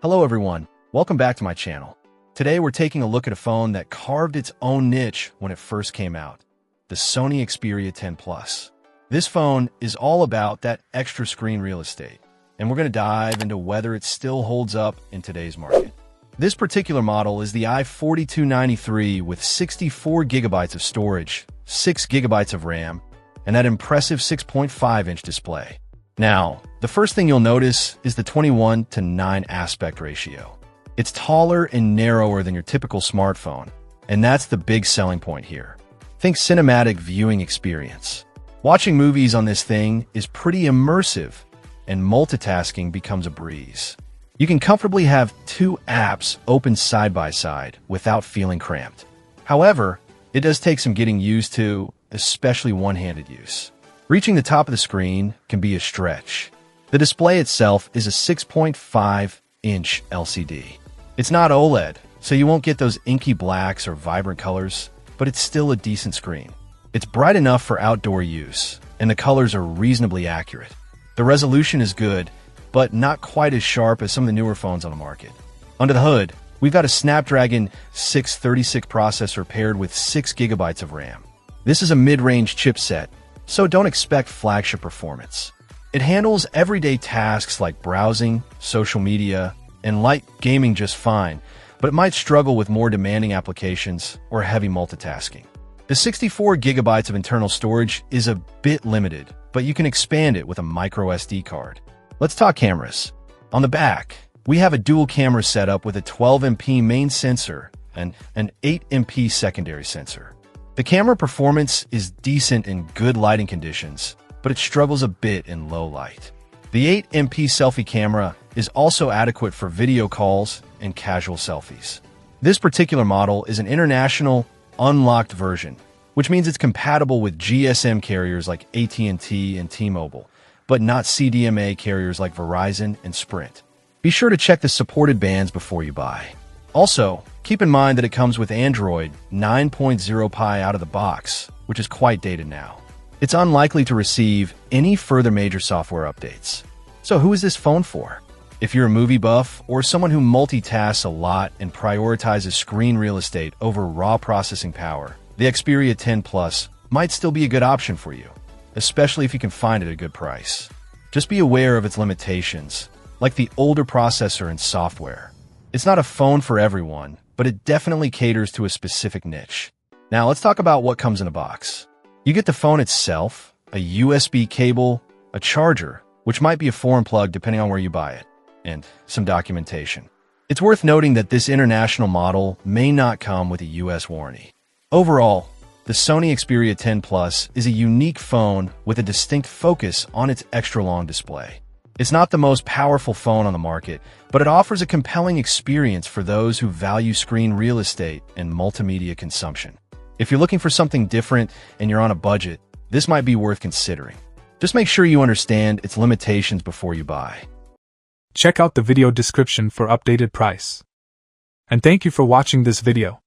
Hello everyone, welcome back to my channel. Today we're taking a look at a phone that carved its own niche when it first came out, the Sony Xperia 10 Plus. This phone is all about that extra screen real estate, and we're going to dive into whether it still holds up in today's market. This particular model is the i4293 with 64 gigabytes of storage, 6 gigabytes of RAM, and that impressive 6.5-inch display. Now, the first thing you'll notice is the 21:9 aspect ratio. It's taller and narrower than your typical smartphone, and that's the big selling point here. Think cinematic viewing experience. Watching movies on this thing is pretty immersive, and multitasking becomes a breeze. You can comfortably have two apps open side by side without feeling cramped. However, it does take some getting used to, especially one-handed use. Reaching the top of the screen can be a stretch. The display itself is a 6.5-inch LCD. It's not OLED, so you won't get those inky blacks or vibrant colors, but it's still a decent screen. It's bright enough for outdoor use, and the colors are reasonably accurate. The resolution is good, but not quite as sharp as some of the newer phones on the market. Under the hood, we've got a Snapdragon 636 processor paired with 6 gigabytes of RAM. This is a mid-range chipset, so don't expect flagship performance. It handles everyday tasks like browsing, social media, and light gaming just fine, but it might struggle with more demanding applications or heavy multitasking. The 64 gigabytes of internal storage is a bit limited, but you can expand it with a micro SD card. Let's talk cameras. On the back, we have a dual camera setup with a 12MP main sensor and an 8MP secondary sensor. The camera performance is decent in good lighting conditions, but it struggles a bit in low light. The 8MP selfie camera is also adequate for video calls and casual selfies. This particular model is an international unlocked version, which means it's compatible with GSM carriers like AT&T and T-Mobile, but not CDMA carriers like Verizon and Sprint. Be sure to check the supported bands before you buy. Also, keep in mind that it comes with Android 9.0 Pie out of the box, which is quite dated now. It's unlikely to receive any further major software updates. So who is this phone for? If you're a movie buff or someone who multitasks a lot and prioritizes screen real estate over raw processing power, the Xperia 10 Plus might still be a good option for you, especially if you can find it at a good price. Just be aware of its limitations, like the older processor and software. It's not a phone for everyone, but it definitely caters to a specific niche. Now let's talk about what comes in a box. You get the phone itself, a USB cable, a charger, which might be a foreign plug depending on where you buy it, and some documentation. It's worth noting that this international model may not come with a US warranty. Overall, the Sony Xperia 10 Plus is a unique phone with a distinct focus on its extra-long display. It's not the most powerful phone on the market, but it offers a compelling experience for those who value screen real estate and multimedia consumption. If you're looking for something different and you're on a budget, this might be worth considering. Just make sure you understand its limitations before you buy. Check out the video description for updated price. And thank you for watching this video.